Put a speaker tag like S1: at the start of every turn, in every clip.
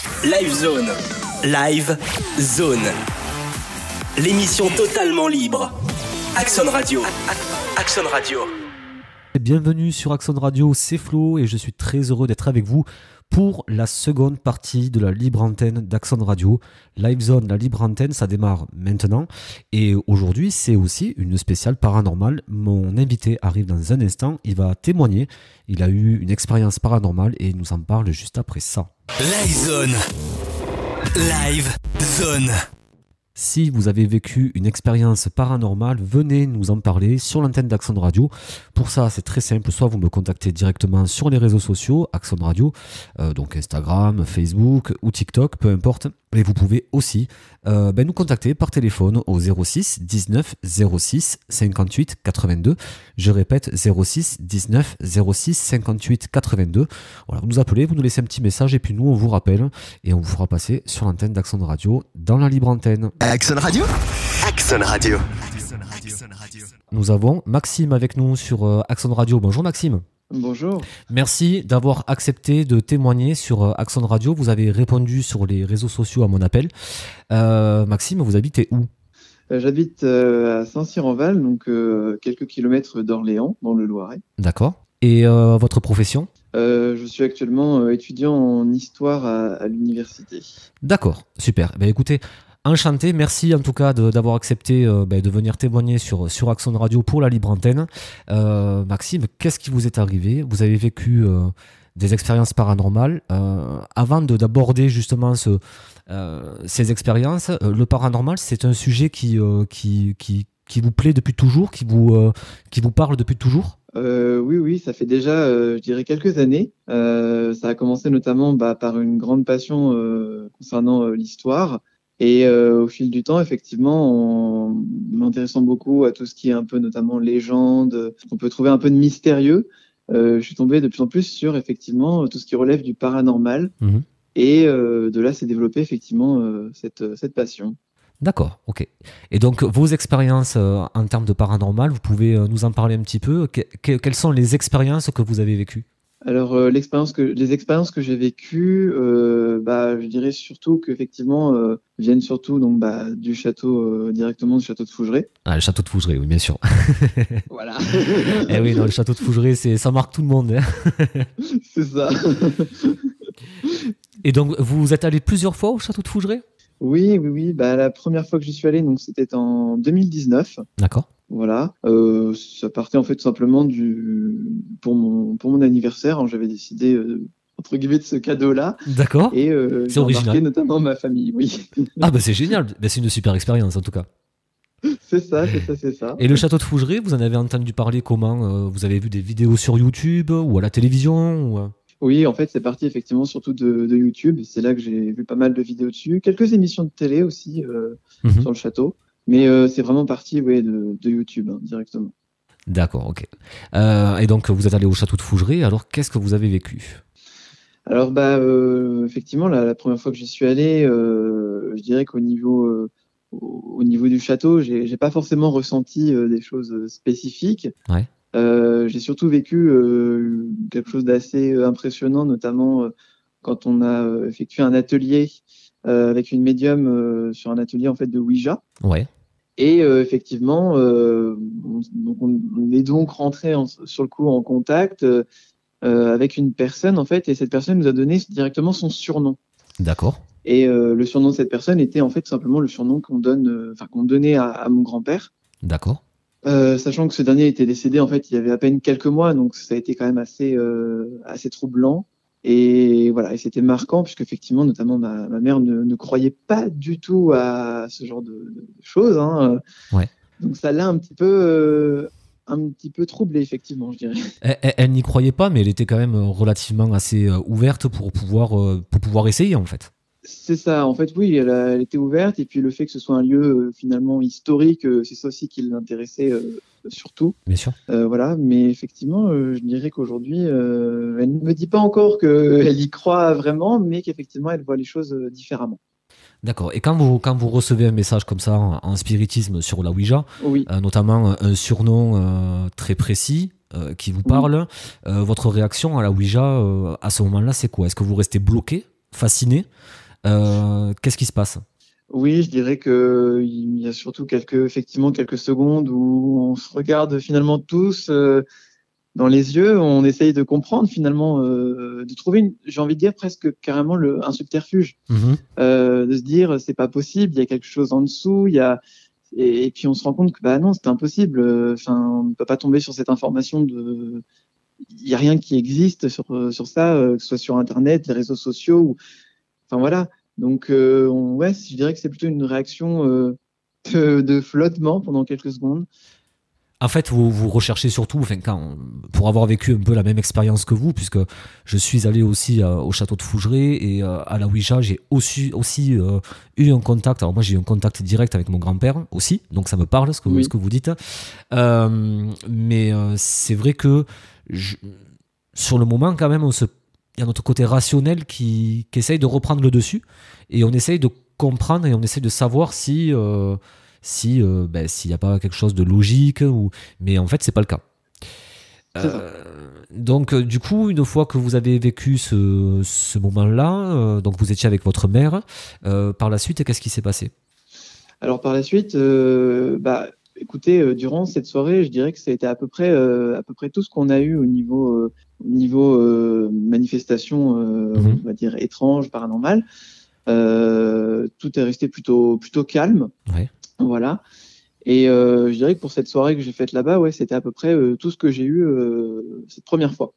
S1: Live Zone. Live Zone. L'émission totalement libre. Axon Radio. Axon Radio.
S2: Bienvenue sur Axon Radio, c'est Flo et je suis très heureux d'être avec vous pour la seconde partie de la libre antenne d'Axon Radio. Live Zone, la libre antenne, ça démarre maintenant. Et aujourd'hui, c'est aussi une spéciale paranormale. Mon invité arrive dans un instant, il va témoigner. Il a eu une expérience paranormale et il nous en parle juste après ça.
S1: Live Zone. Live Zone.
S2: Si vous avez vécu une expérience paranormale, venez nous en parler sur l'antenne d'Axon Radio. Pour ça, c'est très simple. Soit vous me contactez directement sur les réseaux sociaux, Axon Radio, donc Instagram, Facebook ou TikTok, peu importe. Et vous pouvez aussi nous contacter par téléphone au 06 19 06 58 82. Je répète, 06 19 06 58 82. Voilà, vous nous appelez, vous nous laissez un petit message et puis nous, on vous rappelle et on vous fera passer sur l'antenne d'Axon Radio dans la libre antenne.
S1: Axon Radio. Axon Radio.
S2: Nous avons Maxime avec nous sur Axon Radio. Bonjour Maxime.
S3: Bonjour.
S2: Merci d'avoir accepté de témoigner sur Axon Radio. Vous avez répondu sur les réseaux sociaux à mon appel. Maxime, vous habitez où ?
S3: J'habite à Saint-Cyr-en-Val, donc quelques kilomètres d'Orléans, dans le Loiret.
S2: D'accord. Et votre profession ?
S3: Je suis actuellement étudiant en histoire à l'université.
S2: D'accord, super. Écoutez, enchanté, merci en tout cas d'avoir accepté de venir témoigner sur Axon Radio pour la libre antenne. Maxime, qu'est-ce qui vous est arrivé ? Vous avez vécu des expériences paranormales. Avant d'aborder justement ces expériences, le paranormal, c'est un sujet qui vous plaît depuis toujours, qui vous parle depuis toujours ?
S3: Oui, ça fait déjà, je dirais, quelques années. Ça a commencé notamment par une grande passion concernant l'histoire. Et au fil du temps, effectivement, en m'intéressant beaucoup à tout ce qui est un peu notamment légende, on peut trouver un peu de mystérieux. Je suis tombé de plus en plus sur effectivement tout ce qui relève du paranormal. Mmh. Et de là s'est développée effectivement cette passion.
S2: D'accord, ok. Et donc vos expériences en termes de paranormal, vous pouvez nous en parler un petit peu. Quelles sont les expériences que vous avez vécues ?
S3: Alors les expériences que j'ai vécues, je dirais surtout qu'effectivement viennent surtout donc du château directement du château de Fougeray.
S2: Ah, le château de Fougeray, oui, bien sûr.
S3: Voilà.
S2: Eh oui, non, le château de Fougeray, ça marque tout le monde. Hein.
S3: C'est ça.
S2: Et donc vous êtes allé plusieurs fois au château de Fougeray ?
S3: Oui. La première fois que j'y suis allé, donc c'était en 2019.
S2: D'accord.
S3: Voilà, ça partait en fait tout simplement pour mon anniversaire. Hein, j'avais décidé entre guillemets de ce cadeau-là.
S2: D'accord.
S3: Et
S2: c'est original.
S3: Notamment ma famille, oui.
S2: Ah c'est génial. C'est une super expérience en tout cas.
S3: C'est ça.
S2: Et le château de Fougeray, vous en avez entendu parler comment ? Vous avez vu des vidéos sur YouTube ou à la télévision ou...
S3: Oui, en fait, c'est parti effectivement surtout de YouTube. C'est là que j'ai vu pas mal de vidéos dessus, quelques émissions de télé aussi sur le château. Mais c'est vraiment parti de YouTube directement. D'accord,
S2: ok. Et donc, vous êtes allé au château de Fougeray. Alors, qu'est-ce que vous avez vécu ?
S3: Alors, effectivement, la première fois que j'y suis allé, je dirais qu'au niveau du château, j'ai pas forcément ressenti des choses spécifiques.
S2: Ouais.
S3: J'ai surtout vécu quelque chose d'assez impressionnant, notamment quand on a effectué un atelier avec une médium sur un atelier en fait de Ouija.
S2: Ouais.
S3: Et effectivement, on est donc rentré sur le coup en contact avec une personne en fait, et cette personne nous a donné directement son surnom.
S2: D'accord.
S3: Et le surnom de cette personne était en fait tout simplement le surnom qu'on donnait à mon grand-père.
S2: D'accord.
S3: Sachant que ce dernier était décédé en fait il y avait à peine quelques mois, donc ça a été quand même assez troublant. Et voilà, et c'était marquant puisque effectivement, notamment ma mère ne croyait pas du tout à ce genre de choses. Hein.
S2: Ouais.
S3: Donc ça l'a un petit peu troublée effectivement, je dirais.
S2: Elle n'y croyait pas, mais elle était quand même relativement assez ouverte pour pouvoir essayer en fait.
S3: C'est ça, en fait, oui, elle était ouverte, et puis le fait que ce soit un lieu finalement historique, c'est ça aussi qui l'intéressait surtout.
S2: Bien sûr.
S3: Voilà, mais effectivement, je dirais qu'aujourd'hui, elle ne me dit pas encore qu'elle y croit vraiment, mais qu'effectivement, elle voit les choses différemment.
S2: D'accord. Et quand vous recevez un message comme ça en spiritisme sur la Ouija,
S3: oui.
S2: Notamment un surnom très précis qui vous parle, votre réaction à la Ouija à ce moment-là, c'est quoi ? Est-ce que vous restez bloqué ? fasciné. Qu'est-ce qui se passe?
S3: Oui, je dirais que il y a surtout effectivement quelques secondes où on se regarde finalement tous dans les yeux, on essaye de comprendre finalement, de trouver, j'ai envie de dire presque carrément un subterfuge, de se dire c'est pas possible, il y a quelque chose en dessous, et puis on se rend compte que bah non, c'est impossible. Enfin, on ne peut pas tomber sur cette information il y a rien qui existe sur ça, que ce soit sur Internet, les réseaux sociaux, enfin voilà. Donc ouais, je dirais que c'est plutôt une réaction de flottement pendant quelques secondes.
S2: En fait, vous recherchez surtout, pour avoir vécu un peu la même expérience que vous, puisque je suis allé aussi au château de Fougeray et à la Ouija, j'ai aussi eu un contact. Alors moi, j'ai eu un contact direct avec mon grand-père aussi, donc ça me parle ce que vous dites. Mais c'est vrai que sur le moment, quand même, il y a notre côté rationnel qui essaye de reprendre le dessus, et on essaye de comprendre et on essaye de savoir s'il n'y a pas quelque chose de logique, mais en fait c'est pas le cas. Donc du coup, une fois que vous avez vécu ce moment-là, donc vous étiez avec votre mère, par la suite, qu'est-ce qui s'est passé?
S3: Alors par la suite, écoutez, durant cette soirée, je dirais que ça a été à peu près tout ce qu'on a eu au niveau manifestation, on va dire étrange, paranormale. Tout est resté plutôt calme.
S2: Ouais.
S3: Voilà. Et je dirais que pour cette soirée que j'ai faite là-bas, ouais, c'était à peu près tout ce que j'ai eu cette première fois.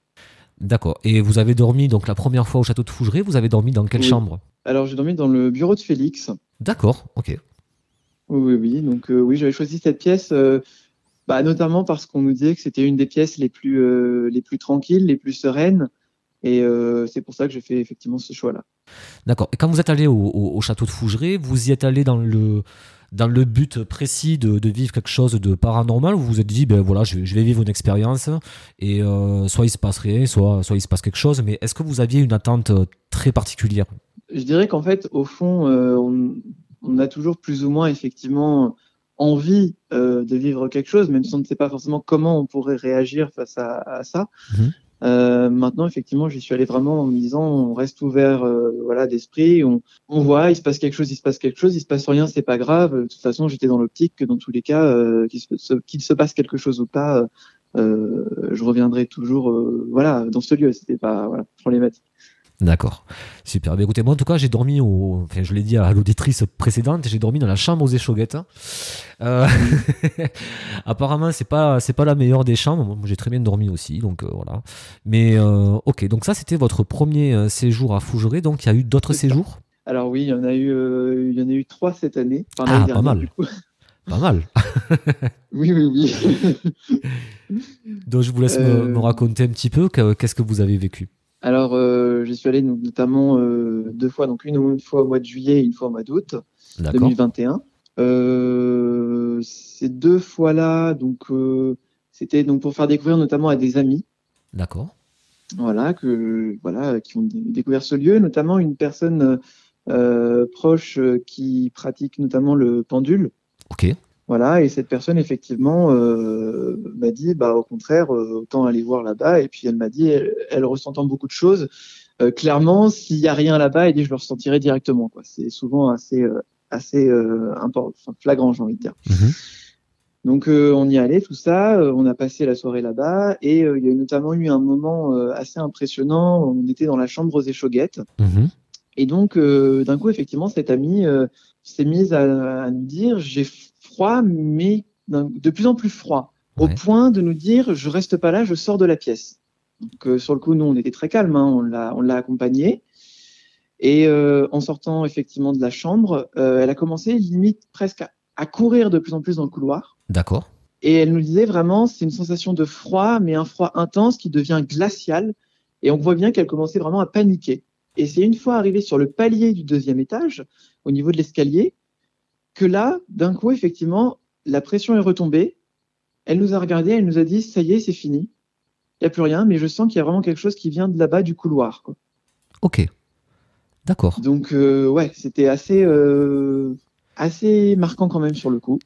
S2: D'accord. Et vous avez dormi donc la première fois au château de Fougeray, vous avez dormi dans quelle chambre?
S3: Alors j'ai dormi dans le bureau de Félix.
S2: D'accord, ok.
S3: Oui. Donc oui, j'avais choisi cette pièce notamment parce qu'on nous disait que c'était une des pièces les plus tranquilles, les plus sereines. Et c'est pour ça que j'ai fait effectivement ce choix-là.
S2: D'accord. Et quand vous êtes allé au château de Fougeray, vous y êtes allé dans le but précis de vivre quelque chose de paranormal, ou vous vous êtes dit, ben voilà, je vais vivre une expérience, et soit il se passe rien, soit il se passe quelque chose, mais est-ce que vous aviez une attente très particulière?
S3: Je dirais qu'en fait, au fond, on a toujours plus ou moins effectivement envie de vivre quelque chose, même si on ne sait pas forcément comment on pourrait réagir face à ça. Maintenant, effectivement, j'y suis allé vraiment en me disant, on reste ouvert, d'esprit, on voit, il se passe quelque chose, il se passe rien, c'est pas grave. De toute façon, j'étais dans l'optique que dans tous les cas, qu'il se passe quelque chose ou pas, je reviendrai toujours, dans ce lieu. C'était pas problématique.
S2: D'accord, super. Écoutez, moi en tout cas, j'ai dormi je l'ai dit à l'auditrice précédente, j'ai dormi dans la chambre aux échauguettes. Apparemment, c'est pas la meilleure des chambres. Moi, j'ai très bien dormi aussi, donc voilà. Mais ok, donc ça, c'était votre premier séjour à Fougeray. Donc, il y a eu d'autres séjours?
S3: Alors oui, il y en a eu 3 cette année.
S2: Enfin, pas mal. Pas mal.
S3: Oui.
S2: Donc, je vous laisse me raconter un petit peu qu'est-ce que vous avez vécu.
S3: Alors, j'y suis allé notamment 2 fois, donc une fois au mois de juillet et une fois au mois d'août 2021. Ces 2 fois-là, c'était donc pour faire découvrir notamment à des amis.
S2: D'accord.
S3: Qui ont découvert ce lieu, notamment une personne proche qui pratique notamment le pendule.
S2: Ok.
S3: Voilà, et cette personne, effectivement, m'a dit, au contraire, autant aller voir là-bas. Et puis, elle m'a dit, elle ressentant beaucoup de choses. Clairement, s'il n'y a rien là-bas, elle dit, je le ressentirai directement, quoi. C'est souvent assez important, flagrant, j'ai envie de dire. Donc, on y allait, tout ça. On a passé la soirée là-bas. Et il y a notamment eu un moment assez impressionnant. On était dans la chambre aux échauguettes. Et donc, d'un coup, effectivement, cette amie s'est mise à nous dire, j'ai froid, mais de plus en plus froid, au point de nous dire, je reste pas là, je sors de la pièce. Donc sur le coup, nous, on était très calmes, on l'a accompagnée, et en sortant effectivement de la chambre, elle a commencé limite presque à courir de plus en plus dans le couloir.
S2: D'accord.
S3: Et elle nous disait vraiment, c'est une sensation de froid, mais un froid intense qui devient glacial, et on voit bien qu'elle commençait vraiment à paniquer. Et c'est une fois arrivée sur le palier du 2e étage, au niveau de l'escalier, que là, d'un coup, effectivement, la pression est retombée. Elle nous a regardé, elle nous a dit, ça y est, c'est fini. Il n'y a plus rien, mais je sens qu'il y a vraiment quelque chose qui vient de là-bas, du couloir, quoi.
S2: Ok, d'accord.
S3: Donc, c'était assez marquant quand même sur le coup.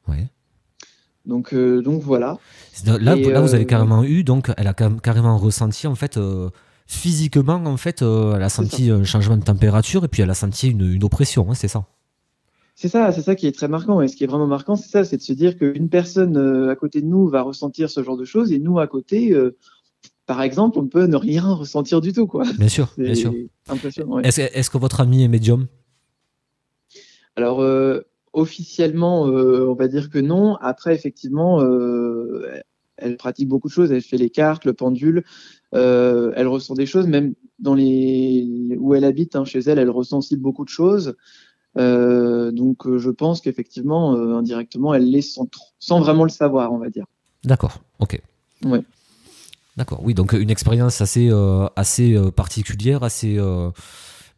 S2: Ouais.
S3: Donc voilà.
S2: Là, vous avez carrément eu, donc elle a carrément ressenti, en fait, physiquement, en fait, elle a senti un changement de température et puis elle a senti une oppression, hein, c'est ça?
S3: C'est ça qui est très marquant. Et ce qui est vraiment marquant, c'est ça, c'est de se dire qu'une personne à côté de nous va ressentir ce genre de choses et nous à côté, par exemple, on peut ne rien ressentir du tout, quoi.
S2: Bien sûr,
S3: C'est
S2: bien sûr.
S3: impressionnant. Ouais.
S2: Est-ce que votre amie est médium?
S3: Alors, officiellement, on va dire que non. Après, effectivement, elle pratique beaucoup de choses. Elle fait les cartes, le pendule. Elle ressent des choses, même dans les où elle habite, hein, chez elle, elle ressent aussi beaucoup de choses. Donc, je pense qu'effectivement, indirectement, elle l'est sans vraiment le savoir, on va dire.
S2: D'accord, ok.
S3: Ouais.
S2: D'accord, oui, donc une expérience assez particulière, assez,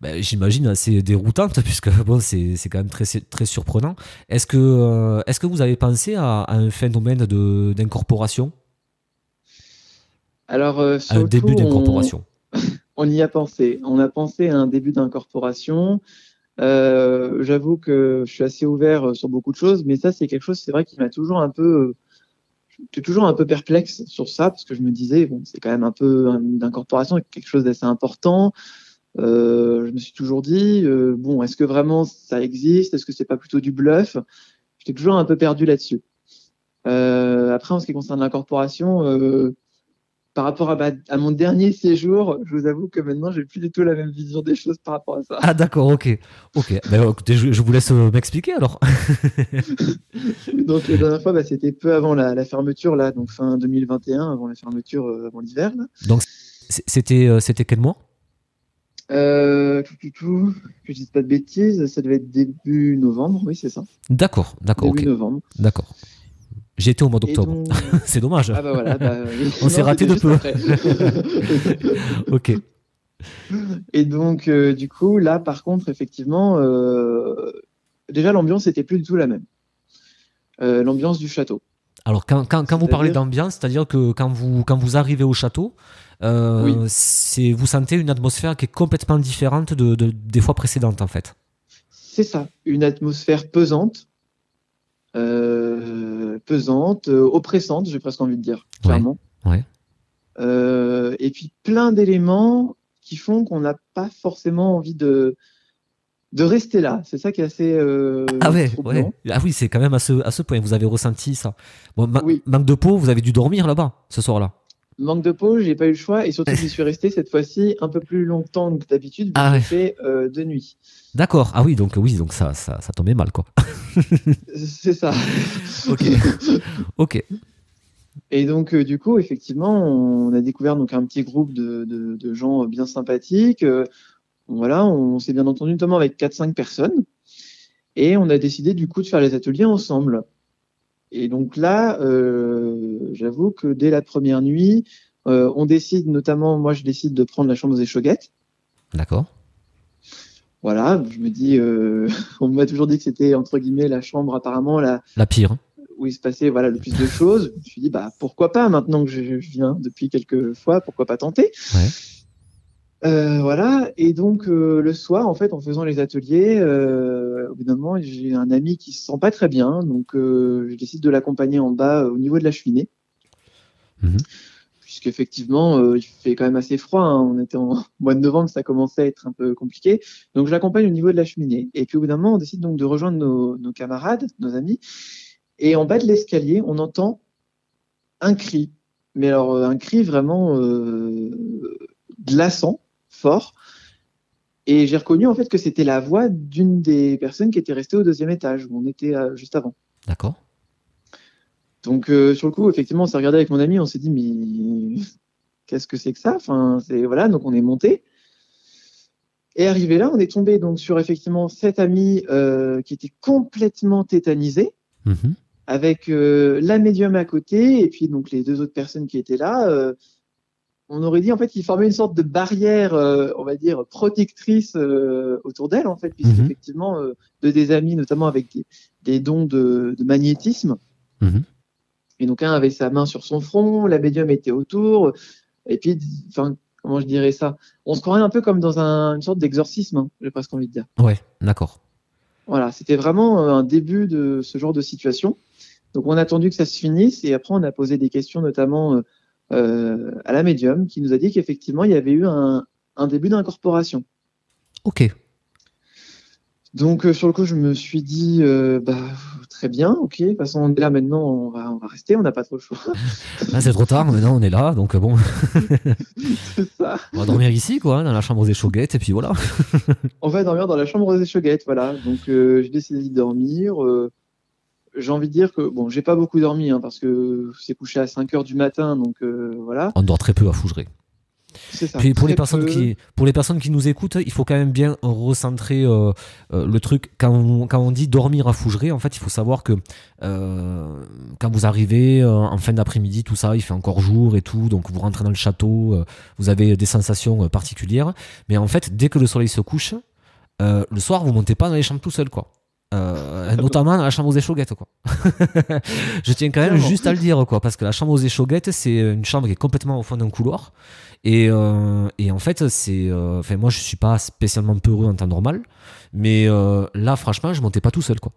S2: j'imagine, assez déroutante, puisque bon, c'est quand même très, très surprenant. Est-ce que vous avez pensé à un phénomène d'incorporation?
S3: Alors,
S2: À
S3: sur
S2: un
S3: le
S2: début
S3: coup,
S2: d'incorporation?
S3: on y a pensé. On a pensé à un début d'incorporation. J'avoue que je suis assez ouvert sur beaucoup de choses, mais ça, c'est quelque chose, c'est vrai, qui m'a toujours un peu, j'étais toujours un peu perplexe sur ça, parce que je me disais, bon, c'est quand même un peu d'incorporation, quelque chose d'assez important. Je me suis toujours dit, bon, est-ce que vraiment ça existe? Est-ce que c'est pas plutôt du bluff? J'étais toujours un peu perdu là-dessus. Après, en ce qui concerne l'incorporation, par rapport à mon dernier séjour, je vous avoue que maintenant, j'ai plus du tout la même vision des choses par rapport à ça.
S2: Ah d'accord, ok. Ben, écoutez, je vous laisse m'expliquer alors.
S3: Donc, la dernière fois, c'était peu avant la fermeture, là, donc fin 2021, avant la fermeture, avant l'hiver, là.
S2: Donc c'était quel mois?
S3: Que je dise pas de bêtises, ça devait être début novembre, oui, c'est ça.
S2: D'accord,
S3: Début
S2: ok.
S3: novembre.
S2: D'accord. J'étais au mois
S3: Et
S2: d'octobre.
S3: donc...
S2: C'est dommage.
S3: Ah bah voilà, oui.
S2: On s'est raté de peu. Ok.
S3: Et donc, du coup, là, par contre, effectivement, déjà, l'ambiance était plus du tout la même. L'ambiance du château.
S2: Alors, quand vous parlez d'ambiance, c'est-à-dire que quand vous arrivez au château,
S3: oui.
S2: vous sentez une atmosphère qui est complètement différente des fois précédentes, en fait.
S3: C'est ça, une atmosphère pesante, oppressante, j'ai presque envie de dire, clairement.
S2: Ouais.
S3: Et puis plein d'éléments qui font qu'on n'a pas forcément envie de rester là. C'est ça qui est assez troublant.
S2: Ah oui, c'est quand même à ce point. Vous avez ressenti ça. Bon,
S3: Oui.
S2: Manque de peau, vous avez dû dormir là-bas ce soir-là.
S3: Manque de peau, j'ai pas eu le choix et surtout j'y suis resté cette fois-ci un peu plus longtemps que d'habitude. J'ai fait de nuit.
S2: D'accord. Ah oui, donc ça tombait mal, quoi.
S3: C'est ça.
S2: Ok.
S3: Et donc du coup, effectivement, on a découvert donc un petit groupe de gens bien sympathiques. Voilà, on s'est bien entendu notamment avec 4-5 personnes et on a décidé du coup de faire les ateliers ensemble. Et donc là, j'avoue que dès la première nuit, on décide notamment, moi je décide de prendre la chambre aux échauguettes.
S2: D'accord.
S3: Voilà, je me dis, on m'a toujours dit que c'était entre guillemets la chambre apparemment la
S2: pire.
S3: Où il se passait le plus de choses. Je me suis dit, pourquoi pas, maintenant que je viens depuis quelques fois, pourquoi pas tenter.
S2: Ouais.
S3: Voilà, et donc le soir, en fait, en faisant les ateliers, au bout d'un moment, j'ai un ami qui se sent pas très bien, donc je décide de l'accompagner en bas au niveau de la cheminée. Puisqu'effectivement, il fait quand même assez froid, hein. On était en mois de novembre, ça commençait à être un peu compliqué. Donc je l'accompagne au niveau de la cheminée. Et puis au bout d'un moment, on décide donc de rejoindre nos camarades, nos amis. Et en bas de l'escalier, on entend un cri. Mais alors, un cri vraiment glaçant, fort. Et j'ai reconnu en fait que c'était la voix d'une des personnes qui était restée au deuxième étage, où on était juste avant.
S2: D'accord.
S3: Donc, sur le coup, effectivement, on s'est regardé avec mon ami, on s'est dit, mais qu'est-ce que c'est que ça? Enfin, voilà, donc on est monté. Et arrivé là, on est tombé donc sur effectivement cet ami qui était complètement tétanisé. Avec la médium à côté et puis donc les deux autres personnes qui étaient là, on aurait dit en fait qu'ils formaient une sorte de barrière, on va dire protectrice autour d'elle en fait, puisqu'effectivement des amis notamment avec des dons de magnétisme. Et donc un avait sa main sur son front, la médium était autour, et puis enfin comment je dirais ça, on se croirait un peu comme dans une sorte d'exorcisme, hein, j'ai presque envie de dire.
S2: Ouais, d'accord.
S3: Voilà, c'était vraiment un début de ce genre de situation. Donc, on a attendu que ça se finisse et après, on a posé des questions, notamment à la médium qui nous a dit qu'effectivement, il y avait eu un début d'incorporation.
S2: Ok.
S3: Donc, sur le coup, je me suis dit, très bien, ok, de toute façon, on est là maintenant, on va rester, on n'a pas trop le choix.
S2: Ah, c'est trop tard, maintenant on est là, donc bon.
S3: C'est ça.
S2: On va dormir ici, quoi, dans la chambre des Choguettes, et puis voilà.
S3: On va dormir dans la chambre des Choguettes, voilà. Donc, j'ai décidé d'y dormir. J'ai envie de dire que, bon, j'ai pas beaucoup dormi, hein, parce que c'est couché à 5h du matin, donc voilà.
S2: On dort très peu à Fougeray.
S3: C'est ça.
S2: Puis pour les
S3: Très
S2: personnes qui nous écoutent, il faut quand même bien recentrer le truc. Quand on dit dormir à Fougeray, en fait, il faut savoir que quand vous arrivez en fin d'après-midi, tout ça, il fait encore jour et tout, donc vous rentrez dans le château, vous avez des sensations particulières. Mais en fait, dès que le soleil se couche, le soir, vous montez pas dans les chambres tout seul, quoi. Notamment dans la chambre aux échauguettes, quoi. Je tiens quand même
S3: Clairement.
S2: juste à le dire, quoi, parce que la chambre aux échauguettes, c'est une chambre qui est complètement au fond d'un couloir. Et en fait, moi, je suis pas spécialement peureux en temps normal, mais là, franchement, je montais pas tout seul, quoi.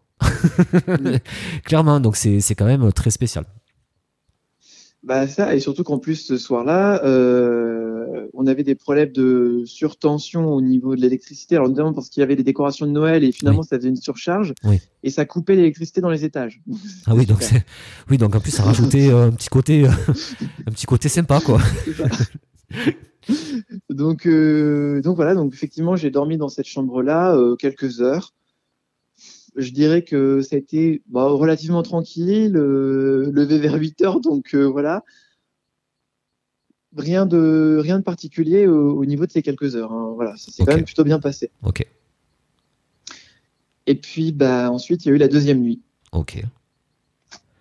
S2: Clairement, donc c'est quand même très spécial.
S3: Bah ça, et surtout qu'en plus ce soir-là, on avait des problèmes de surtension au niveau de l'électricité, alors notamment parce qu'il y avait des décorations de Noël et finalement
S2: Oui.
S3: ça faisait une surcharge
S2: Oui.
S3: et ça coupait l'électricité dans les étages.
S2: Ah oui, donc
S3: Super.
S2: donc en plus ça rajoutait un petit côté sympa, quoi.
S3: C'est ça. Donc voilà, donc effectivement j'ai dormi dans cette chambre-là quelques heures. Je dirais que ça a été relativement tranquille, levé vers 8h, donc voilà. Rien de particulier au niveau de ces quelques heures, hein. Voilà, ça s'est
S2: Ok.
S3: quand même plutôt bien passé.
S2: Ok.
S3: Et puis ensuite il y a eu la deuxième nuit.
S2: Ok.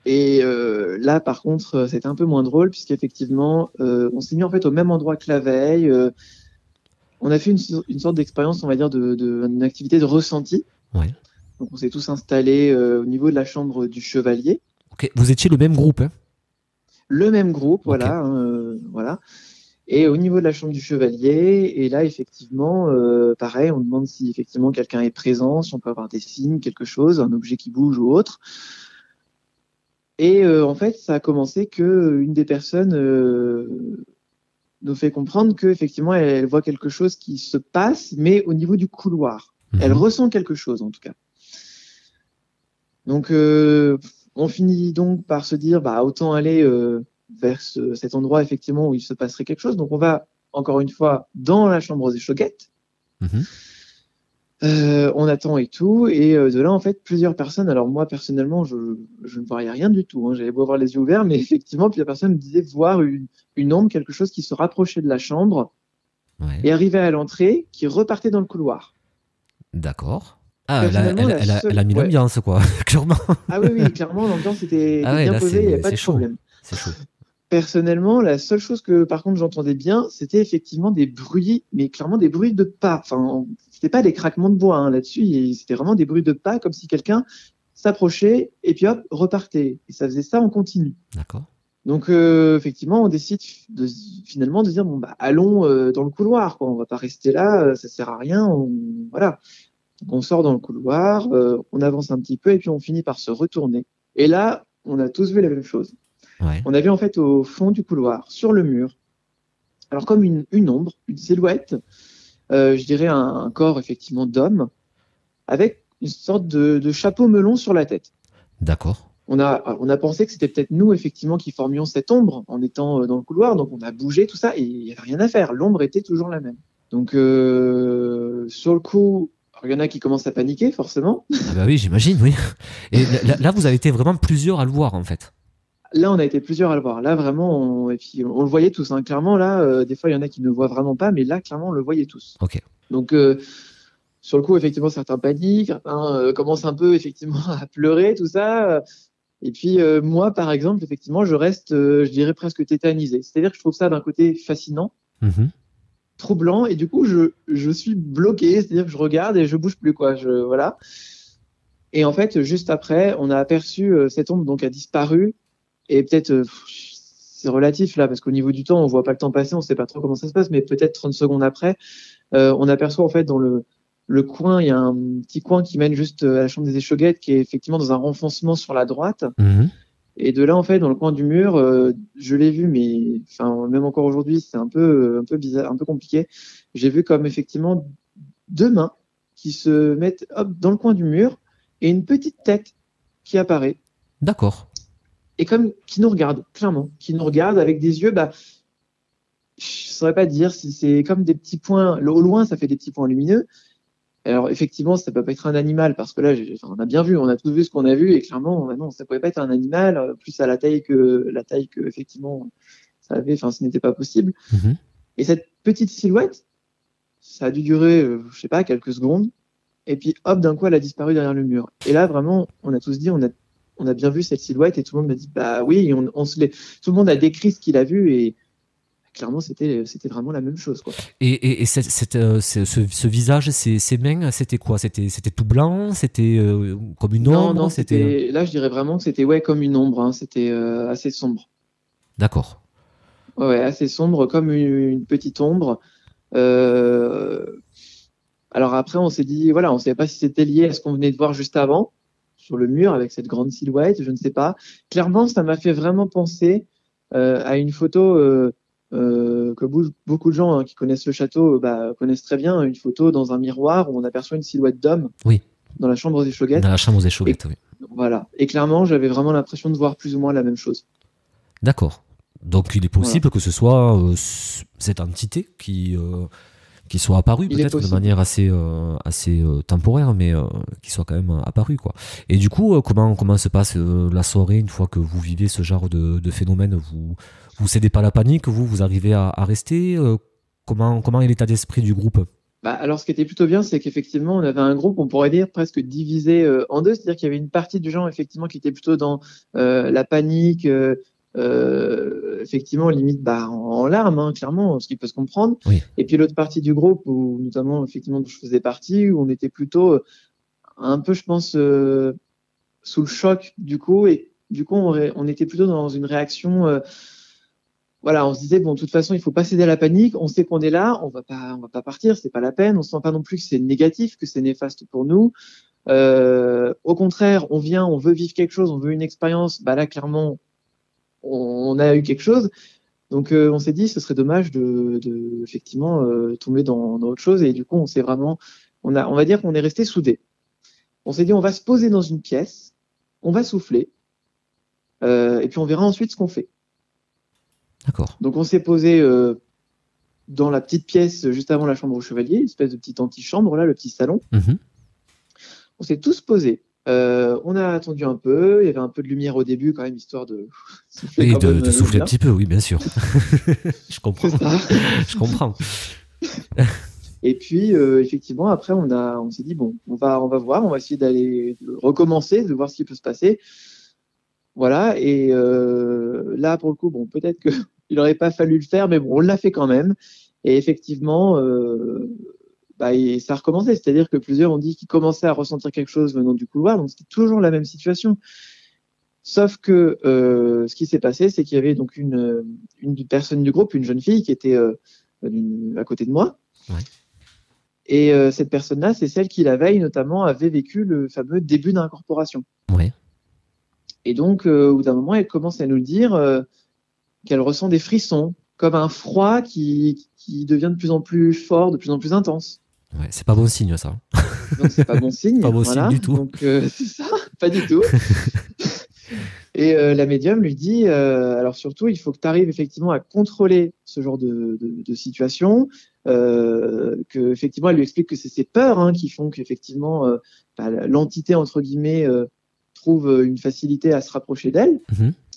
S3: Et là par contre c'était un peu moins drôle puisqu'effectivement on s'est mis en fait au même endroit que la veille. On a fait une sorte d'expérience, on va dire, d'une activité de ressenti.
S2: Ouais.
S3: Donc on s'est tous installés au niveau de la chambre du chevalier.
S2: Ok. Vous étiez le même groupe, hein?
S3: Le même groupe,
S2: Ok.
S3: voilà, voilà. Et au niveau de la chambre du chevalier, et là effectivement, pareil, on demande si effectivement quelqu'un est présent, si on peut avoir des signes, quelque chose, un objet qui bouge ou autre. Et en fait, ça a commencé que une des personnes nous fait comprendre que effectivement elle voit quelque chose qui se passe, mais au niveau du couloir. Elle ressent quelque chose en tout cas. Donc on finit donc par se dire autant aller vers cet endroit effectivement où il se passerait quelque chose. Donc on va encore une fois dans la chambre aux échauguettes. On attend et tout, et de là en fait plusieurs personnes. Alors moi personnellement je ne voyais rien du tout, hein. J'avais beau avoir les yeux ouverts, mais effectivement plusieurs personnes me disaient voir une ombre, quelque chose qui se rapprochait de la chambre et arrivait à l'entrée, qui repartait dans le couloir.
S2: D'accord. Ah,
S3: Personnellement,
S2: elle a mis l'ambiance, quoi, clairement.
S3: Ah oui, clairement l'ambiance était bien
S2: là,
S3: posée, il n'y avait pas de
S2: chaud.
S3: problème.
S2: C'est chaud.
S3: Personnellement, la seule chose que par contre j'entendais bien, c'était effectivement des bruits, mais clairement des bruits de pas. Enfin, c'était pas des craquements de bois, hein, là-dessus, c'était vraiment des bruits de pas, comme si quelqu'un s'approchait et puis hop, repartait. Et ça faisait ça en continu.
S2: D'accord.
S3: Donc effectivement, on décide finalement de dire allons dans le couloir, quoi. On va pas rester là, ça sert à rien. Voilà. Donc on sort dans le couloir, on avance un petit peu et puis on finit par se retourner. Et là, on a tous vu la même chose.
S2: Ouais.
S3: On a vu en fait au fond du couloir, sur le mur, alors comme une ombre, une silhouette, je dirais un corps effectivement d'homme, avec une sorte de chapeau melon sur la tête.
S2: D'accord.
S3: On a pensé que c'était peut-être nous effectivement qui formions cette ombre en étant dans le couloir, donc on a bougé tout ça et il n'y avait rien à faire. L'ombre était toujours la même. Donc sur le coup, il y en a qui commencent à paniquer forcément.
S2: Ah bah oui, j'imagine, oui. Et là, vous avez été vraiment plusieurs à le voir en fait.
S3: Là, on a été plusieurs à le voir. Là, vraiment, et puis on le voyait tous, hein. Clairement, là, des fois, il y en a qui ne voient vraiment pas, mais là, clairement, on le voyait tous.
S2: Ok.
S3: Donc, sur le coup, effectivement, certains paniquent, certains commencent un peu, effectivement, à pleurer, tout ça. Et puis, moi, par exemple, effectivement, je reste, je dirais, presque tétanisé. C'est-à-dire que je trouve ça, d'un côté, fascinant, troublant, et du coup, je suis bloqué. C'est-à-dire que je regarde et je bouge plus, quoi. Voilà. Et en fait, juste après, on a aperçu cette ombre, donc, a disparu. Et peut-être, c'est relatif là, parce qu'au niveau du temps, on voit pas le temps passer, on sait pas trop comment ça se passe, mais peut-être 30 secondes après, on aperçoit en fait dans le coin, il y a un petit coin qui mène juste à la chambre des échauguettes, qui est effectivement dans un renfoncement sur la droite. Et de là, en fait, dans le coin du mur, je l'ai vu, mais enfin, même encore aujourd'hui, c'est un peu bizarre, un peu compliqué. J'ai vu comme effectivement deux mains qui se mettent hop, dans le coin du mur et une petite tête qui apparaît.
S2: D'accord.
S3: Et comme qui nous regarde, clairement, qui nous regarde avec des yeux, je saurais pas dire si c'est comme des petits points. Au loin, ça fait des petits points lumineux. Alors effectivement, ça peut pas être un animal parce que là, on a bien vu, on a tous vu ce qu'on a vu et clairement, non, ça pouvait pas être un animal. Plus à la taille que effectivement ça avait. Enfin, ce n'était pas possible.
S2: Mhm.
S3: Et cette petite silhouette, ça a dû durer, je sais pas, quelques secondes. Et puis hop, d'un coup, elle a disparu derrière le mur. Et là, vraiment, on a tous dit, on a bien vu cette silhouette et tout le monde m'a dit, bah oui, tout le monde a décrit ce qu'il a vu et clairement, c'était vraiment la même chose, quoi.
S2: Et ce visage, ces mains, c'était quoi? C'était tout blanc? C'était comme une ombre?
S3: Non, là, je dirais vraiment que c'était comme une ombre, hein. C'était assez sombre.
S2: D'accord.
S3: Ouais, assez sombre, comme une petite ombre. Alors après, on s'est dit, voilà, on savait pas si c'était lié à ce qu'on venait de voir juste avant, sur le mur, avec cette grande silhouette, je ne sais pas. Clairement, ça m'a fait vraiment penser à une photo que beaucoup de gens, hein, qui connaissent le château connaissent très bien, une photo dans un miroir où on aperçoit une silhouette d'homme.
S2: Oui.
S3: Dans la chambre des Échauguettes.
S2: Dans la chambre des Échauguettes, oui.
S3: Voilà. Et clairement, j'avais vraiment l'impression de voir plus ou moins la même chose.
S2: D'accord. Donc il est possible que ce soit cette entité qui soit apparue peut-être de manière assez temporaire, mais qui soit quand même apparue, quoi. Et du coup, comment se passe la soirée une fois que vous vivez ce genre de phénomène? Vous cédez pas à la panique? Vous arrivez à rester? Comment est l'état d'esprit du groupe?
S3: Alors, ce qui était plutôt bien, c'est qu'effectivement, on avait un groupe, on pourrait dire, presque divisé en deux. C'est-à-dire qu'il y avait une partie du genre, effectivement, qui était plutôt dans la panique, effectivement, limite en larmes, hein, clairement, ce qui peut se comprendre.
S2: Oui.
S3: Et puis l'autre partie du groupe, où notamment, effectivement, dont je faisais partie, où on était plutôt un peu, je pense, sous le choc, du coup. Et du coup, on était plutôt dans une réaction... voilà, on se disait, bon, de toute façon, il faut pas céder à la panique. On sait qu'on est là, on va pas partir, c'est pas la peine. On sent pas non plus que c'est négatif, que c'est néfaste pour nous. Au contraire, on vient, on veut vivre quelque chose, on veut une expérience. Là, clairement, on a eu quelque chose. Donc, on s'est dit, ce serait dommage de effectivement tomber dans autre chose. Et du coup, on va dire qu'on est resté soudés. On s'est dit, on va se poser dans une pièce, on va souffler, et puis on verra ensuite ce qu'on fait.
S2: D'accord.
S3: Donc on s'est posé dans la petite pièce juste avant la chambre au chevalier, une espèce de petite antichambre, là, le petit salon.
S2: Mm-hmm.
S3: On s'est tous posés. On a attendu un peu, il y avait un peu de lumière au début quand même, histoire de souffler.
S2: Et de souffler un petit peu, oui, bien sûr. Je comprends. Je comprends.
S3: Et puis, effectivement, après, on s'est dit, bon, on va voir, on va essayer de recommencer, de voir ce qui peut se passer. Voilà, et là, pour le coup, bon, peut-être qu'il n'aurait pas fallu le faire, mais bon, on l'a fait quand même. Et effectivement, ça a recommencé. C'est-à-dire que plusieurs ont dit qu'ils commençaient à ressentir quelque chose venant du couloir, donc c'était toujours la même situation. Sauf que ce qui s'est passé, c'est qu'il y avait donc une personne du groupe, une jeune fille qui était à côté de moi.
S2: Ouais.
S3: Et cette personne-là, c'est celle qui, la veille, notamment, avait vécu le fameux début d'incorporation.
S2: Ouais.
S3: Et donc, au bout d'un moment, elle commence à nous dire qu'elle ressent des frissons, comme un froid qui devient de plus en plus fort, de plus en plus intense.
S2: Ouais, c'est pas bon signe, ça.
S3: Donc, c'est pas bon signe.
S2: Pas bon signe du tout.
S3: Donc, c'est ça, pas du tout. Et la médium lui dit, alors surtout, il faut que tu arrives effectivement à contrôler ce genre de situation, que effectivement, elle lui explique que c'est ses peurs qui font qu'effectivement, l'entité, entre guillemets, trouve une facilité à se rapprocher d'elle,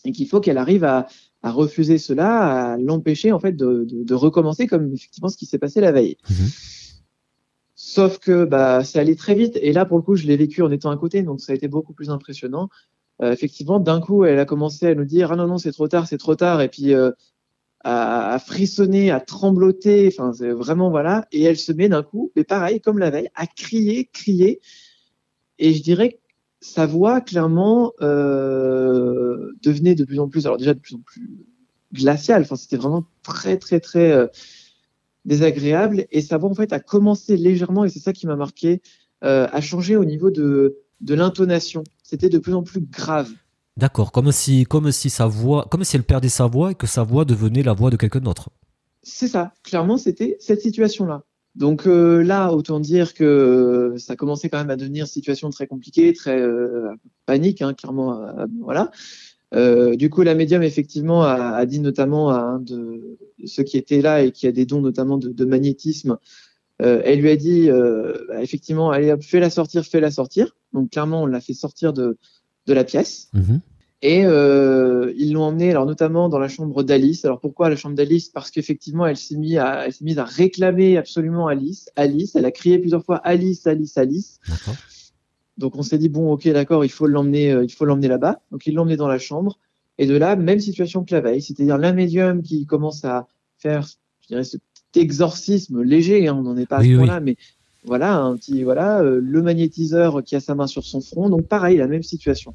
S3: et qu'il faut qu'elle arrive à refuser cela, à l'empêcher en fait de recommencer comme effectivement ce qui s'est passé la veille. Sauf que c'est allé très vite, et là pour le coup je l'ai vécu en étant à côté, donc ça a été beaucoup plus impressionnant. Effectivement, d'un coup elle a commencé à nous dire non c'est trop tard, et puis à frissonner, à trembloter, enfin c'est vraiment voilà, et elle se met d'un coup, mais pareil comme la veille, à crier, et je dirais que sa voix, clairement, devenait de plus en plus, alors déjà de plus en plus glaciale. Enfin, c'était vraiment très, très, très désagréable. Et sa voix, en fait, a commencé légèrement, et c'est ça qui m'a marqué, à changer au niveau de l'intonation. C'était de plus en plus grave.
S2: D'accord, comme si sa voix, comme si elle perdait sa voix et que sa voix devenait la voix de quelqu'un d'autre.
S3: C'est ça, clairement, c'était cette situation-là. Donc là, autant dire que ça commençait quand même à devenir une situation très compliquée, très panique, hein, clairement, voilà. Du coup, la médium, effectivement, a dit notamment à un de ceux qui étaient là et qui a des dons notamment de magnétisme, elle lui a dit, effectivement, allez hop, fais-la sortir. Donc clairement, on l'a fait sortir de la pièce.
S2: Mhm.
S3: Et ils l'ont emmenée, alors notamment dans la chambre d'Alice. Alors pourquoi la chambre d'Alice? Parce qu'effectivement, elle s'est mise à réclamer absolument Alice. Alice, elle a crié plusieurs fois Alice, Alice, Alice.
S2: D'accord.
S3: Donc on s'est dit bon, ok, d'accord, il faut l'emmener là-bas. Donc ils l'ont emmenée dans la chambre. Et de là, même situation que la veille, c'est-à-dire la médium qui commence à faire, je dirais, ce petit exorcisme léger. Hein, on n'en est pas à ce point-là, mais voilà, un petit, voilà, le magnétiseur qui a sa main sur son front. Donc pareil, la même situation.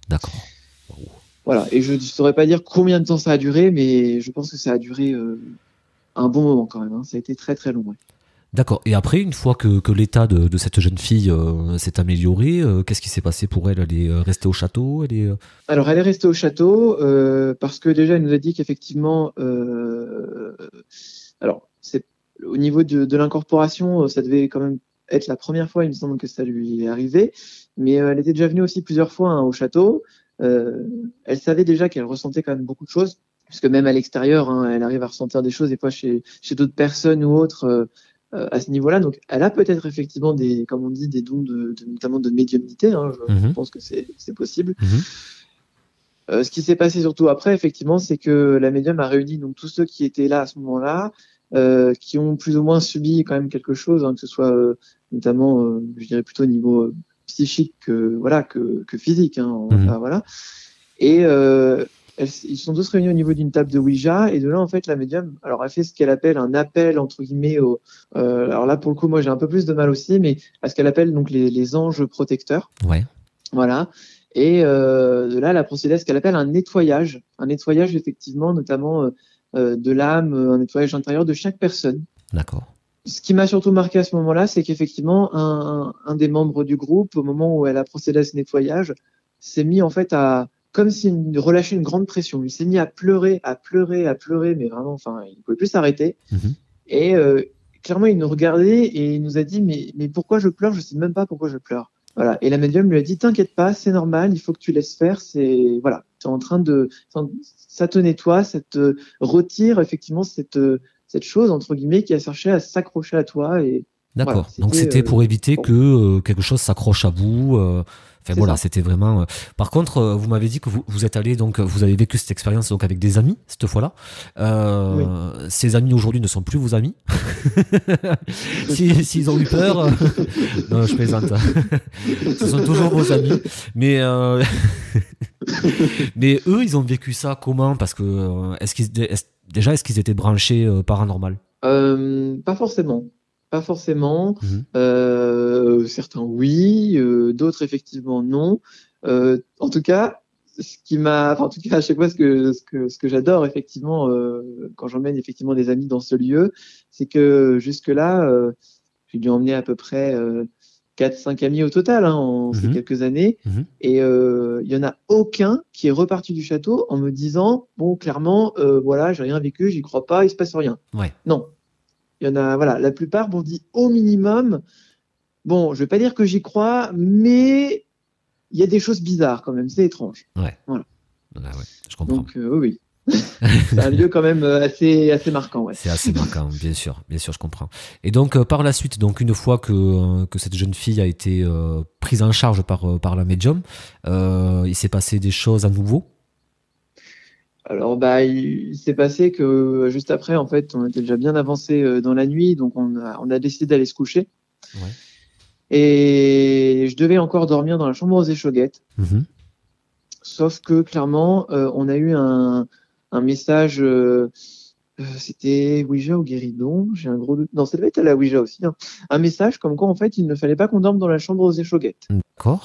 S2: D'accord.
S3: Voilà, et je ne saurais pas dire combien de temps ça a duré, mais je pense que ça a duré un bon moment quand même. Hein. Ça a été très très long. Ouais.
S2: D'accord. Et après, une fois que l'état de cette jeune fille s'est amélioré, qu'est-ce qui s'est passé pour elle? Elle est restée au château?
S3: Alors, elle est restée au château parce que déjà, elle nous a dit qu'effectivement, alors, au niveau de l'incorporation, ça devait quand même être la première fois, il me semble que ça lui est arrivé, mais elle était déjà venue aussi plusieurs fois hein, au château. Elle savait déjà qu'elle ressentait quand même beaucoup de choses, puisque même à l'extérieur, hein, elle arrive à ressentir des choses, des fois chez d'autres personnes ou autres à ce niveau-là. Donc, elle a peut-être effectivement comme on dit, des dons notamment de médiumnité. Hein, je pense que c'est possible. Ce qui s'est passé surtout après, effectivement, c'est que la médium a réuni donc tous ceux qui étaient là à ce moment-là, qui ont plus ou moins subi quand même quelque chose, hein, que ce soit notamment, je dirais plutôt au niveau psychique que physique. Hein, voilà. Et ils sont tous réunis au niveau d'une table de Ouija, et de là, en fait, la médium, alors elle fait ce qu'elle appelle un appel, entre guillemets, alors là, pour le coup, moi, j'ai un peu plus de mal aussi, mais à ce qu'elle appelle donc les anges protecteurs.
S2: Ouais.
S3: Voilà. Et de là, elle a procédé à ce qu'elle appelle un nettoyage, effectivement, notamment de l'âme, un nettoyage intérieur de chaque personne.
S2: D'accord.
S3: Ce qui m'a surtout marqué à ce moment-là, c'est qu'effectivement, un des membres du groupe, au moment où elle a procédé à ce nettoyage, s'est mis en fait comme s'il relâchait une grande pression. Il s'est mis à pleurer, mais vraiment, enfin, il ne pouvait plus s'arrêter. Et clairement, il nous regardait et il nous a dit, mais pourquoi je pleure? Je sais même pas pourquoi je pleure. Voilà. Et la médium lui a dit, t'inquiète pas, c'est normal, il faut que tu laisses faire. Voilà, t'es en train ça te nettoie, ça te retire effectivement cette chose entre guillemets qui a cherché à s'accrocher à toi. Et
S2: d'accord.
S3: Voilà,
S2: donc c'était pour éviter que quelque chose s'accroche à vous. Voilà, c'était vraiment. Par contre, vous m'avez dit que vous êtes allé, donc vous avez vécu cette expérience donc avec des amis cette fois-là. Oui. Ces amis aujourd'hui ne sont plus vos amis. S'ils ont eu peur, non, je plaisante. Ce sont toujours vos amis, mais mais eux, ils ont vécu ça comment? Parce que est-ce qu'ils étaient branchés paranormal?
S3: Pas forcément. Pas forcément. Certains oui, d'autres effectivement non. En tout cas, à chaque fois, ce que j'adore effectivement quand j'emmène effectivement des amis dans ce lieu, c'est que jusque-là, j'ai dû emmener à peu près 4-5 amis au total en ces quelques années, et il y en a aucun qui est reparti du château en me disant bon, clairement, voilà, j'ai rien vécu, j'y crois pas, il se passe rien.
S2: Ouais.
S3: Non. Il y en a, voilà, la plupart m'ont dit au minimum, bon, je vais pas dire que j'y crois, mais il y a des choses bizarres quand même, c'est étrange.
S2: Ouais.
S3: Voilà.
S2: Ouais, je comprends.
S3: Donc, oui. C'est un lieu quand même assez marquant. Ouais.
S2: C'est assez marquant, bien sûr, je comprends. Et donc, par la suite, donc une fois que cette jeune fille a été prise en charge par la médium, il s'est passé des choses à nouveau?
S3: Alors, il s'est passé que juste après, en fait, on était déjà bien avancé dans la nuit, donc on a décidé d'aller se coucher.
S2: Ouais.
S3: Et je devais encore dormir dans la chambre aux échauguettes. Sauf que, clairement, on a eu un message, c'était Ouija ou Guéridon, j'ai un gros doute. Non, ça devait être à la Ouija aussi. Hein. Un message comme quoi, en fait, il ne fallait pas qu'on dorme dans la chambre aux échauguettes.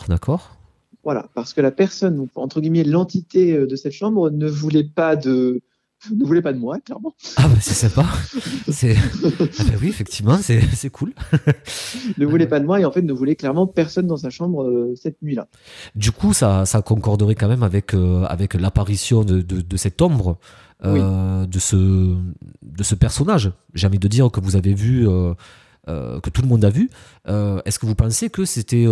S2: D'accord.
S3: Voilà, parce que la personne, entre guillemets, l'entité de cette chambre ne voulait pas de ne voulez pas de moi, clairement.
S2: Ah bah c'est sympa. Ah bah oui, effectivement, c'est cool.
S3: Ne voulez pas de moi et en fait ne voulait clairement personne dans sa chambre cette nuit-là.
S2: Du coup, ça concorderait quand même avec l'apparition de cette ombre,
S3: Oui.
S2: de ce personnage. J'ai envie de dire que vous avez vu, que tout le monde a vu. Est-ce que vous pensez que c'était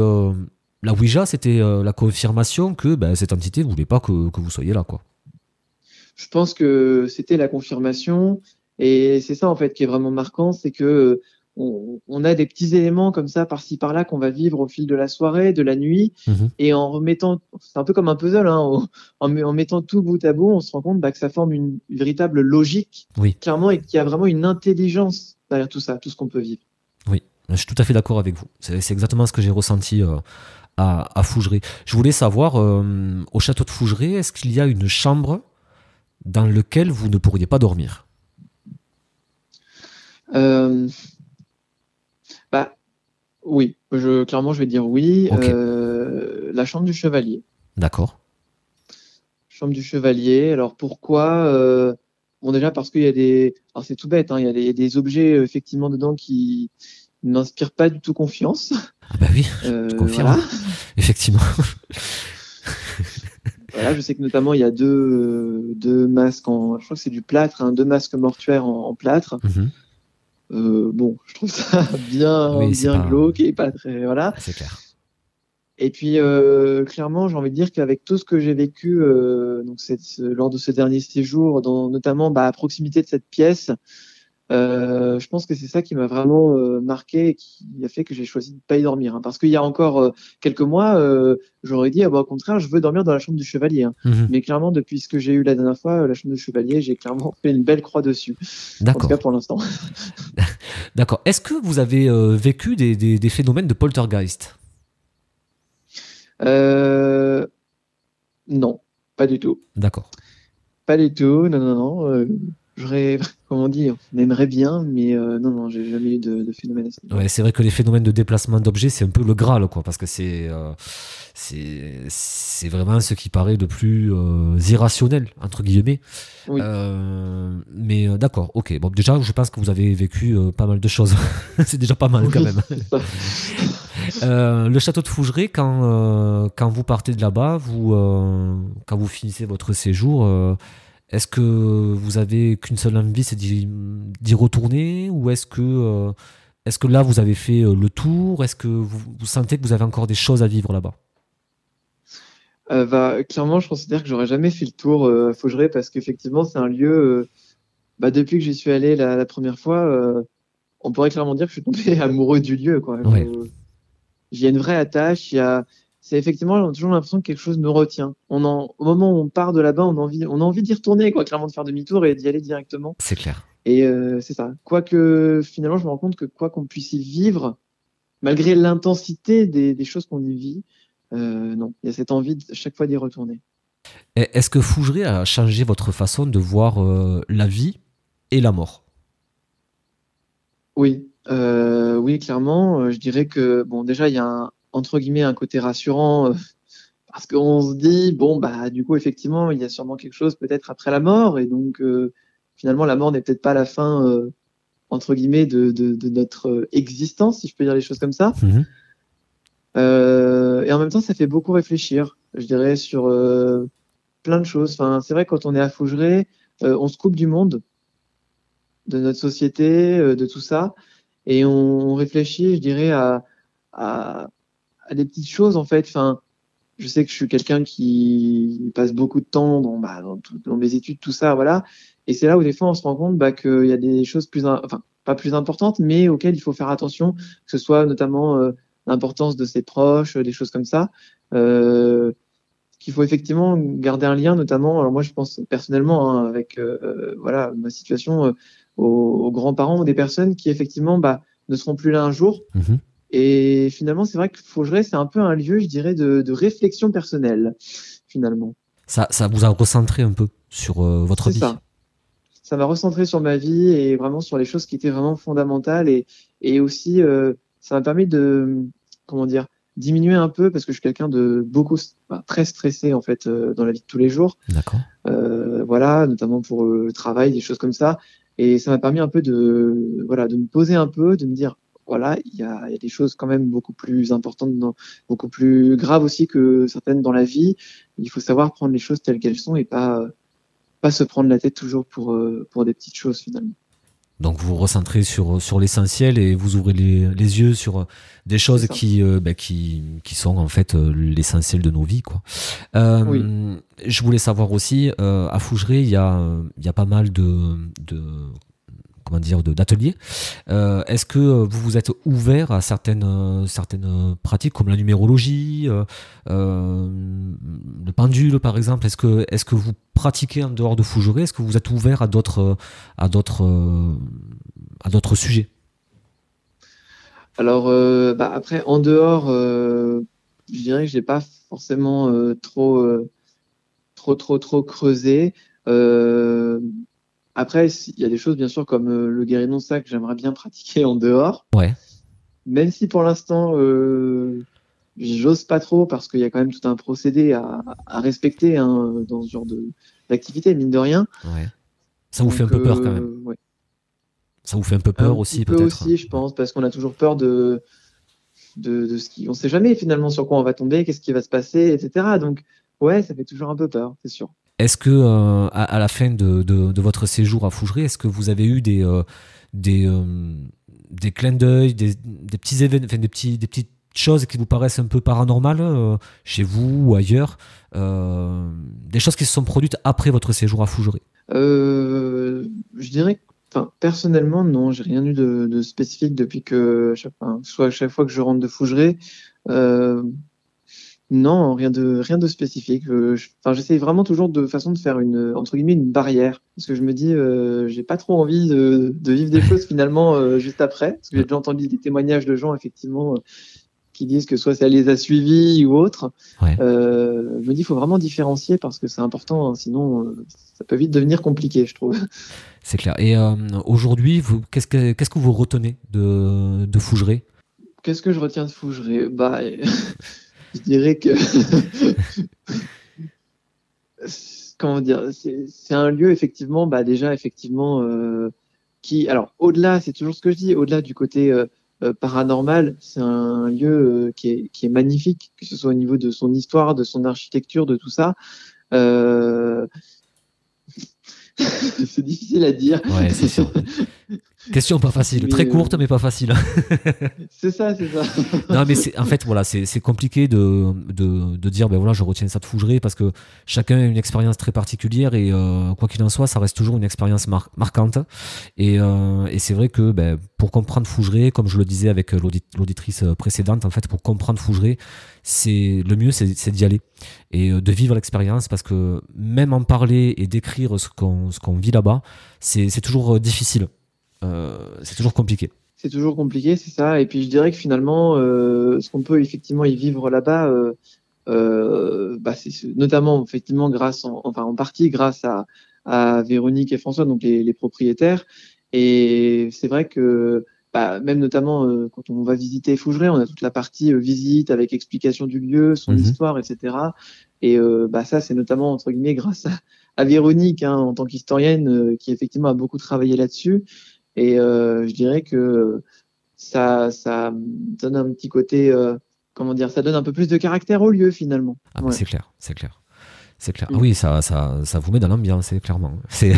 S2: la Ouija, c'était la confirmation que cette entité ne voulait pas que vous soyez là, quoi?
S3: Je pense que c'était la confirmation et c'est ça en fait qui est vraiment marquant, c'est que on a des petits éléments comme ça par-ci par-là qu'on va vivre au fil de la soirée, de la nuit,
S2: Mhm.
S3: et en remettant, c'est un peu comme un puzzle, hein, en mettant tout bout à bout, on se rend compte que ça forme une véritable logique,
S2: Oui,
S3: clairement, et qu'il y a vraiment une intelligence derrière tout ça, tout ce qu'on peut vivre.
S2: oui. Je suis tout à fait d'accord avec vous. C'est exactement ce que j'ai ressenti à Fougeray. Je voulais savoir, au château de Fougeray, est-ce qu'il y a une chambre dans laquelle vous ne pourriez pas dormir?
S3: Euh, Bah oui, clairement je vais dire oui.
S2: Ok,
S3: La chambre du chevalier.
S2: d'accord.
S3: Chambre du chevalier. Alors pourquoi Bon déjà parce qu'il y a des. Alors c'est tout bête, hein, il y a des objets effectivement dedans qui ne m'inspirent pas du tout confiance.
S2: Ah bah oui, je confirme.
S3: Voilà.
S2: Effectivement.
S3: Voilà, je sais que notamment il y a deux masques je crois que c'est du plâtre, hein, deux masques mortuaires en plâtre.
S2: Mhm.
S3: Bon, je trouve ça bien
S2: Oui, c'est pas...
S3: glauque et pas très voilà.
S2: C'est clair.
S3: Et puis clairement, j'ai envie de dire qu'avec tout ce que j'ai vécu lors de ce dernier séjour, notamment à proximité de cette pièce, je pense que c'est ça qui m'a vraiment marqué et qui a fait que j'ai choisi de ne pas y dormir. Hein. Parce qu'il y a encore quelques mois, j'aurais dit au contraire, je veux dormir dans la chambre du chevalier. Hein.
S2: Mhm.
S3: Mais clairement, depuis ce que j'ai eu la dernière fois, la chambre du chevalier, j'ai clairement fait une belle croix dessus. En tout
S2: D'accord.
S3: cas pour l'instant.
S2: D'accord. Est-ce que vous avez vécu des phénomènes de poltergeist?
S3: Non, pas du tout.
S2: D'accord.
S3: Pas du tout, non, non, non. J'aurais, comment dire, on aimerait bien, mais non, non, j'ai jamais eu de phénomène à ce niveau.
S2: Ouais, c'est vrai que les phénomènes de déplacement d'objets, c'est un peu le Graal, quoi, parce que c'est vraiment ce qui paraît le plus irrationnel, entre guillemets.
S3: Oui.
S2: Mais d'accord, ok. Bon, déjà, je pense que vous avez vécu pas mal de choses. C'est déjà pas mal, quand
S3: Oui,
S2: même.
S3: c'est ça.
S2: Le château de Fougeray, quand vous partez de là-bas, quand vous finissez votre séjour, est-ce que vous avez qu'une seule envie, c'est d'y retourner, ou est-ce que là vous avez fait le tour? Est-ce que vous sentez que vous avez encore des choses à vivre là-bas?
S3: Clairement, je considère que j'aurais jamais fait le tour à Faugeray parce qu'effectivement, c'est un lieu. Depuis que j'y suis allé la première fois, on pourrait clairement dire que je suis tombé amoureux du lieu, quoi.
S2: Ouais.
S3: J'y ai une vraie attache. C'est effectivement, on a toujours l'impression que quelque chose nous retient. Au moment où on part de là-bas, on a envie d'y retourner, quoi, clairement de faire demi-tour et d'y aller directement.
S2: C'est clair.
S3: Et c'est ça. Quoique, finalement, je me rends compte que quoi qu'on puisse y vivre, malgré l'intensité des choses qu'on y vit, non, il y a cette envie chaque fois d'y retourner.
S2: Est-ce que Fougeray a changé votre façon de voir la vie et la mort?
S3: Oui, oui, clairement. Je dirais que bon, déjà, il y a entre guillemets un côté rassurant parce qu'on se dit bon du coup effectivement, il y a sûrement quelque chose peut-être après la mort et donc finalement la mort n'est peut-être pas la fin entre guillemets de notre existence, si je peux dire les choses comme ça.
S2: Mhm.
S3: Et en même temps, ça fait beaucoup réfléchir, je dirais, sur plein de choses. Enfin, c'est vrai que quand on est à Fougeray, on se coupe du monde, de notre société, de tout ça, et on réfléchit, je dirais, à des petites choses en fait. Enfin, je sais que je suis quelqu'un qui passe beaucoup de temps dans mes études, tout ça, voilà. Et c'est là où des fois on se rend compte qu'il y a des choses enfin pas plus importantes, mais auxquelles il faut faire attention, que ce soit notamment l'importance de ses proches, des choses comme ça. Qu'il faut effectivement garder un lien, notamment. Alors moi, je pense personnellement avec voilà ma situation aux grands-parents ou des personnes qui effectivement ne seront plus là un jour.
S2: Mhm.
S3: Et finalement, c'est vrai que Faugeray, c'est un peu un lieu, je dirais, de réflexion personnelle, finalement.
S2: Ça vous a recentré un peu sur votre vie.
S3: C'est ça. Ça m'a recentré sur ma vie et vraiment sur les choses qui étaient vraiment fondamentales et aussi ça m'a permis de comment dire diminuer un peu parce que je suis quelqu'un de très stressé en fait dans la vie de tous les jours.
S2: D'accord.
S3: voilà, notamment pour le travail, des choses comme ça. Et ça m'a permis un peu de me poser un peu, de me dire, voilà, il y a des choses quand même beaucoup plus importantes, beaucoup plus graves aussi que certaines dans la vie. Il faut savoir prendre les choses telles qu'elles sont et pas se prendre la tête toujours pour des petites choses finalement.
S2: Donc vous vous recentrez sur l'essentiel et vous ouvrez les yeux sur des choses qui sont en fait l'essentiel de nos vies, quoi.
S3: Oui.
S2: Je voulais savoir aussi, à Fougeray, il y a pas mal d'ateliers. Est-ce que vous vous êtes ouvert à certaines pratiques comme la numérologie, le pendule par exemple? Est-ce que vous pratiquez en dehors de Fougeray? Est-ce que vous êtes ouvert à d'autres sujets?
S3: Alors après en dehors, je dirais que j'ai pas forcément trop creusé. Après, il y a des choses, bien sûr, comme le guéridon sac que j'aimerais bien pratiquer en dehors.
S2: Ouais.
S3: Même si pour l'instant, j'ose pas trop parce qu'il y a quand même tout un procédé à respecter dans ce genre d'activité, mine de rien.
S2: Ouais. Ça vous fait un peu peur quand même.
S3: Ouais.
S2: Ça vous fait un peu peur aussi, peut-être.
S3: Aussi, je pense, parce qu'on a toujours peur de ce qui. On sait jamais finalement sur quoi on va tomber, qu'est-ce qui va se passer, etc. Donc, ouais, ça fait toujours un peu peur, c'est sûr.
S2: Est-ce que à la fin de votre séjour à Fougeray, est-ce que vous avez eu des clins d'œil, des petits événements, enfin, des petites choses qui vous paraissent un peu paranormales chez vous ou ailleurs, des choses qui se sont produites après votre séjour à Fougeray?
S3: Je dirais, personnellement, non, j'ai rien eu de spécifique depuis que chaque fois que je rentre de Fougeray. Non, rien de spécifique. J'essaie vraiment toujours de façon de faire entre guillemets une barrière, parce que je me dis, j'ai pas trop envie de vivre des choses finalement juste après, parce que j'ai déjà entendu des témoignages de gens effectivement qui disent que soit ça les a suivis ou autre.
S2: Ouais.
S3: Je me dis, il faut vraiment différencier parce que c'est important, hein, sinon ça peut vite devenir compliqué, je trouve.
S2: C'est clair. Et aujourd'hui, qu'est-ce que vous retenez de Fougeray?
S3: Qu'est-ce que je retiens de Fougeray? Bah, je dirais que comment dire, c'est un lieu effectivement, déjà effectivement qui, alors au-delà, c'est toujours ce que je dis, au-delà du côté paranormal, c'est un lieu qui est magnifique, que ce soit au niveau de son histoire, de son architecture, de tout ça. C'est difficile à dire.
S2: Ouais, c'est sûr. Question pas facile, très courte mais pas facile.
S3: C'est ça.
S2: Non mais en fait voilà, c'est compliqué de dire ben voilà, je retiens ça de Fougeray parce que chacun a une expérience très particulière et quoi qu'il en soit, ça reste toujours une expérience marquante et c'est vrai que pour comprendre Fougeray, comme je le disais avec l'auditrice précédente, en fait pour comprendre Fougeray, le mieux c'est d'y aller et de vivre l'expérience parce que même en parler et décrire ce qu'on vit là-bas, c'est toujours difficile. C'est toujours compliqué.
S3: C'est toujours compliqué, c'est ça. Et puis je dirais que finalement, ce qu'on peut effectivement y vivre là-bas, c'est notamment effectivement en partie grâce à Véronique et François, donc les propriétaires. Et c'est vrai que même notamment quand on va visiter Fougeray, on a toute la partie visite avec explication du lieu, son histoire, etc. Et ça, c'est notamment entre guillemets grâce à Véronique, hein, en tant qu'historienne, qui effectivement a beaucoup travaillé là-dessus. Et je dirais que ça donne un petit côté, ça donne un peu plus de caractère au lieu finalement.
S2: Ah,
S3: ouais.
S2: C'est clair. Ah oui, ça vous met dans l'ambiance, clairement. C'est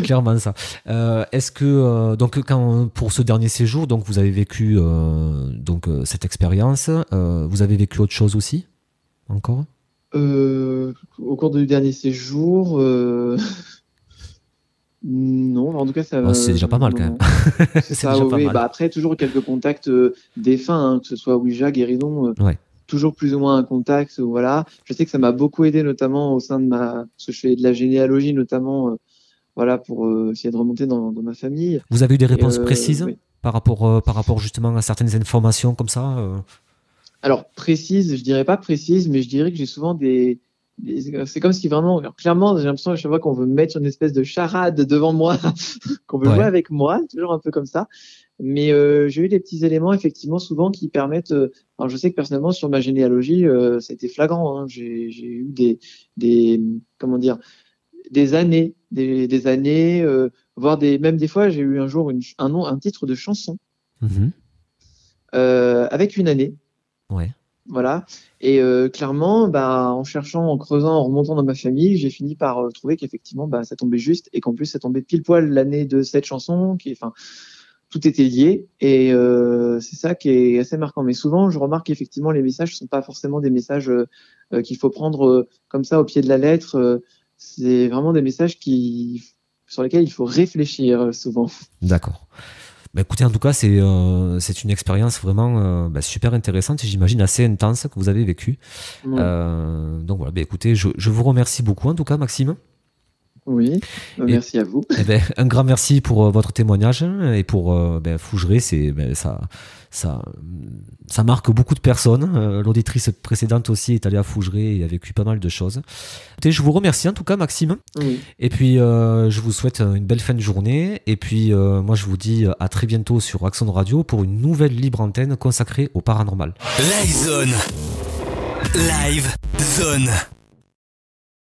S2: clairement ça. Est-ce que donc pour ce dernier séjour, donc vous avez vécu cette expérience, vous avez vécu autre chose aussi, encore?
S3: Au cours du dernier séjour. Non, en tout cas, ça.
S2: C'est déjà pas mal quand même.
S3: C'est ça, déjà oui. Pas mal. Après, toujours quelques contacts défunts, hein, que ce soit Ouija, guéridon, toujours plus ou moins un contact. Voilà. Je sais que ça m'a beaucoup aidé, notamment au sein de parce que je fais de la généalogie, notamment, pour essayer de remonter dans ma famille.
S2: Vous avez eu des réponses précises
S3: oui.
S2: par rapport justement à certaines informations comme ça
S3: Alors précises, je dirais pas précises, mais je dirais que j'ai souvent c'est comme si vraiment, clairement, j'ai l'impression à chaque fois qu'on veut me mettre une espèce de charade devant moi, qu'on veut jouer avec moi, toujours un peu comme ça. Mais j'ai eu des petits éléments, effectivement, souvent qui permettent. Alors, je sais que personnellement, sur ma généalogie, ça a été flagrant. Hein, j'ai eu des des années, des années, voire même des fois, j'ai eu un jour un titre de chanson avec une année.
S2: Ouais.
S3: Voilà. Et clairement, en cherchant, en creusant, en remontant dans ma famille, j'ai fini par trouver qu'effectivement, ça tombait juste et qu'en plus, ça tombait pile poil l'année de cette chanson, tout était lié. Et c'est ça qui est assez marquant. Mais souvent, je remarque qu'effectivement, les messages sont pas forcément des messages qu'il faut prendre comme ça au pied de la lettre. C'est vraiment des messages sur lesquels il faut réfléchir souvent.
S2: D'accord. Écoutez, en tout cas, c'est une expérience vraiment super intéressante et j'imagine assez intense que vous avez vécue.
S3: Ouais.
S2: Donc voilà, écoutez, je vous remercie beaucoup en tout cas, Maxime.
S3: Oui, merci à vous.
S2: Un grand merci pour votre témoignage et pour Fougeray, ça marque beaucoup de personnes. L'auditrice précédente aussi est allée à Fougeray et a vécu pas mal de choses. Écoutez, je vous remercie en tout cas, Maxime.
S3: Oui.
S2: Et puis je vous souhaite une belle fin de journée. Et puis moi je vous dis à très bientôt sur Axon Radio pour une nouvelle libre antenne consacrée au paranormal.
S1: Live Zone. Live Zone.